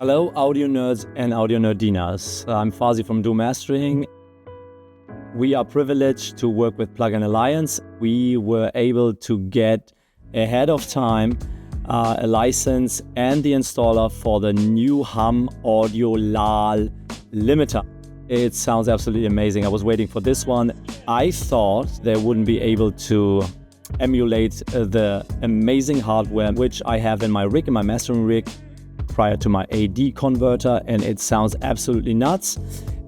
Hello, audio nerds and audio nerdinas. I'm Fazi from DAW Mastering. We are privileged to work with Plugin Alliance. We were able to get ahead of time a license and the installer for the new Hum Audio LAAL Limiter. It sounds absolutely amazing. I was waiting for this one. I thought they wouldn't be able to emulate the amazing hardware which I have in my rig, in my mastering rig, prior to my AD converter, and it sounds absolutely nuts.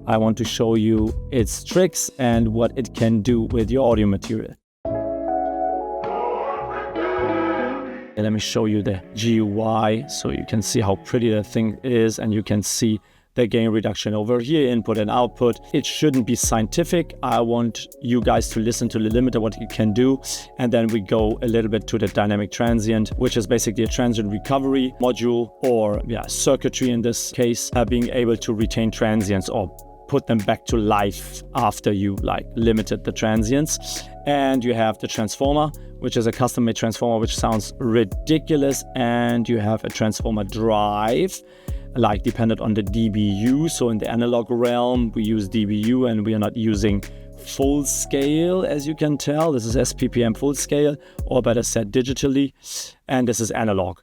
I want to show you its tricks and what it can do with your audio material. And let me show you the GUI so you can see how pretty the thing is, and you can see the gain reduction over here, input and output. It shouldn't be scientific. I want you guys to listen to the limiter, what it can do. And then we go a little bit to the dynamic transient, which is basically a transient recovery module, or circuitry in this case, being able to retain transients or put them back to life after you limited the transients. And you have the transformer, which is a custom-made transformer, which sounds ridiculous. And you have a transformer drive, dependent on the dBu. So in the analog realm, we use dBu and we are not using full scale, as you can tell. This is SPPM full scale, or better said digitally, and this is analog.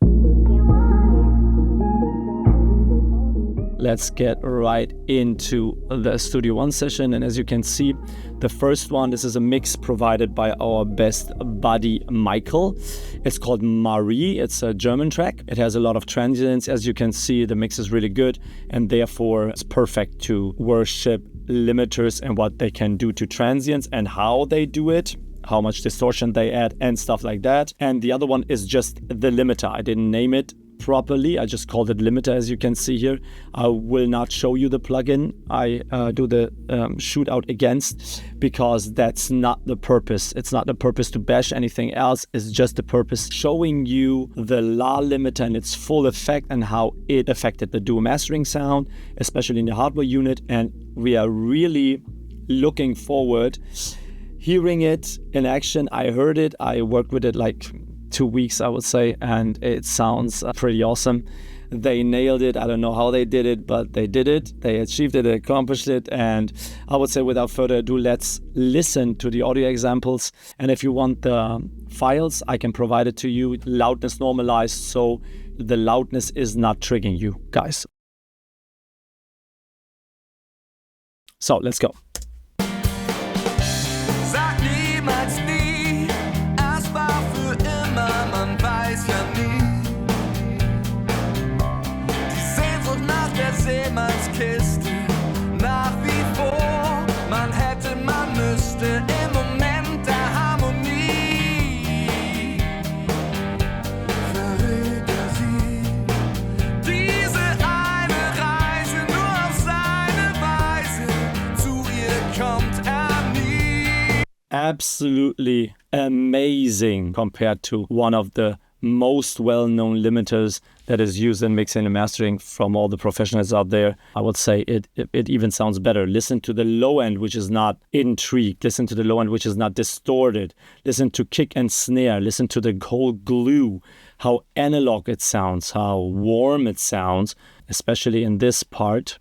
Let's get right into the Studio One session. And as you can see, the first one, this is a mix provided by our best buddy, Michael. It's called Marie. It's a German track. It has a lot of transients. As you can see, the mix is really good, and therefore it's perfect to worship limiters and what they can do to transients and how they do it, how much distortion they add and stuff like that. And the other one is just the limiter. I didn't name it properly. I just called it limiter, as you can see here. I will not show you the plugin I do the shootout against, because that's not the purpose. It's not the purpose to bash anything else. It's just the purpose showing you the LAAL limiter in its full effect and how it affected the DAW mastering sound, especially in the hardware unit. And we are really looking forward hearing it in action. I heard it. I worked with it 2 weeks, I would say, and it sounds pretty awesome. They nailed it. I don't know how they did it, but they did it. They achieved it, they accomplished it. And I would say, without further ado, let's listen to the audio examples. And if you want the files, I can provide it to you. Loudness normalized, so the loudness is not triggering you guys. So let's go. Kiste, nach wie vor, man hätte, man müsste, im Moment der Harmonie. Verrät sie diese eine Reise nur auf seine Weise, zu ihr kommt nie. Absolutely amazing compared to one of the most well-known limiters that is used in mixing and mastering from all the professionals out there. I would say it even sounds better. Listen to the low end, which is not intrigued. Listen to the low end, which is not distorted. Listen to kick and snare. Listen to the whole glue, how analog it sounds, how warm it sounds, especially in this part.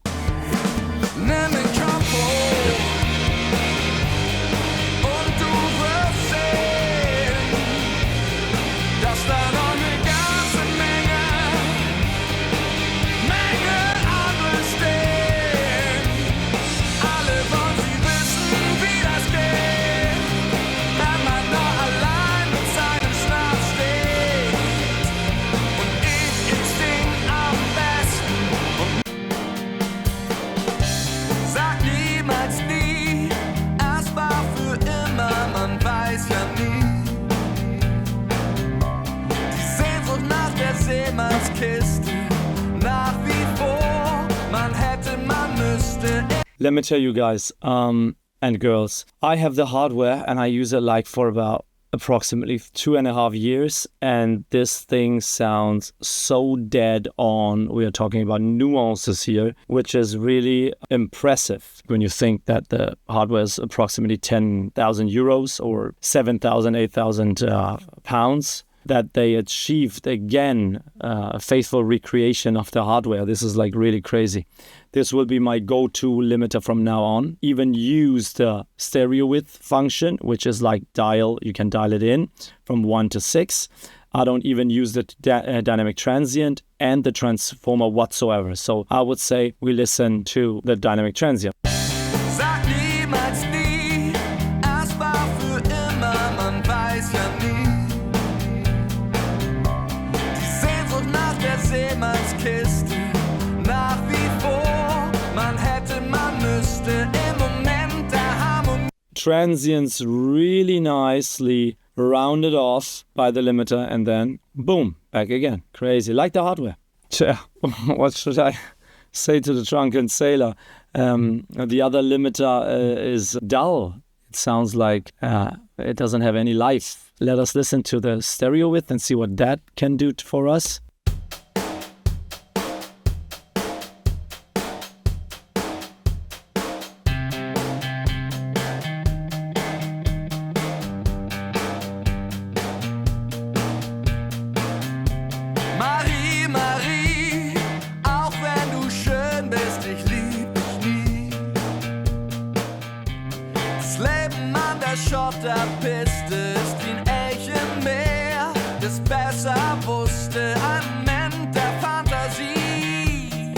Kiste, nach wie vor, man hätte, man müsste. Let me tell you guys and girls, I have the hardware and I use it for about approximately 2.5 years, and this thing sounds so dead on. We are talking about nuances here, which is really impressive when you think that the hardware is approximately 10,000 euros or 7,000, 8,000 pounds. that they achieved again a faithful recreation of the hardware. This is like really crazy. This will be my go-to limiter from now on. Even use the stereo width function, which is like dial. You can dial it in from 1 to 6. I don't even use the dynamic transient and the transformer whatsoever. So I would say we listen to the dynamic transient. Sag niemals nie, es war für immer, man weiß ja nie. Die Sehnsucht nach der Seemannskiste, nach wie vor, man hätte, man müsste, im Moment der Harmonie. Transients really nicely rounded off by the limiter, and then boom, back again. Crazy, like the hardware. What should I say to the drunken sailor? The other limiter is dull. It sounds like it doesn't have any life. Let us listen to the stereo width and see what that can do for us. Marie, Marie, auch wenn du schön bist, ich lieb dich nie. Das Leben an der Schotterpiste ist wie ein Elch im Meer, das besser wusste, ein Moment der Fantasie.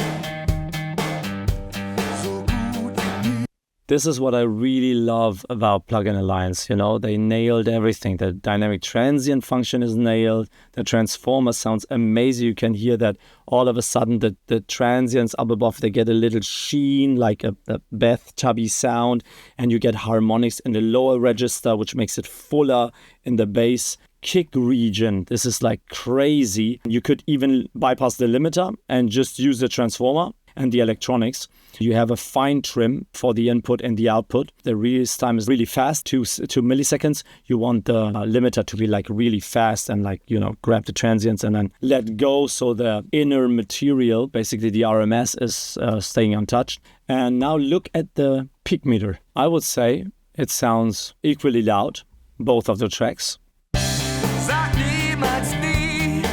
So gut wie nie. This is what I really love about Plugin Alliance. You know, they nailed everything. The dynamic transient function is nailed. The transformer sounds amazing. You can hear that all of a sudden the transients up above, they get a little sheen, like a bathtubby sound. And you get harmonics in the lower register, which makes it fuller in the bass. Kick region, this is like crazy. You could even bypass the limiter and just use the transformer and the electronics. You have a fine trim for the input and the output. The release time is really fast, 2 milliseconds. You want the limiter to be like really fast and like, you know, grab the transients and then let go. So the inner material, basically the RMS, is staying untouched. And now look at the peak meter. I would say it sounds equally loud, both of the tracks. Sag niemals nie,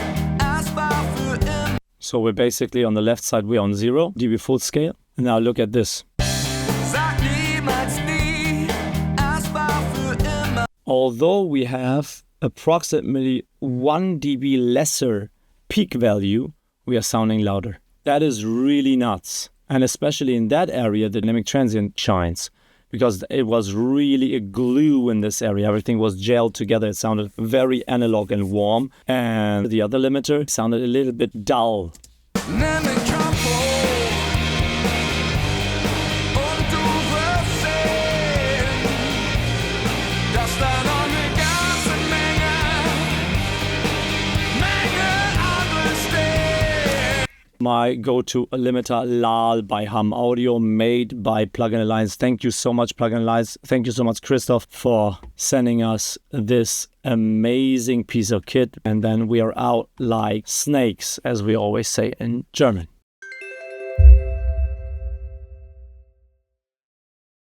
es war für immer. So we're basically on the left side, we're on 0 dB full scale. Now look at this. Sag niemals nie, es war für immer. Although we have approximately 1 dB lesser peak value, we are sounding louder. That is really nuts. And especially in that area, the dynamic transient shines, because it was really a glue in this area. Everything was gelled together. It sounded very analog and warm. And the other limiter sounded a little bit dull. Nimm den Kampf und du wirst sehen, dass da noch eine ganze Menge anderes steht. My go-to limiter, LAAL by Ham Audio, made by Plugin Alliance. Thank you so much, Plugin Alliance. Thank you so much, Christoph, for sending us this amazing piece of kit. And then we are out like snakes, as we always say in German.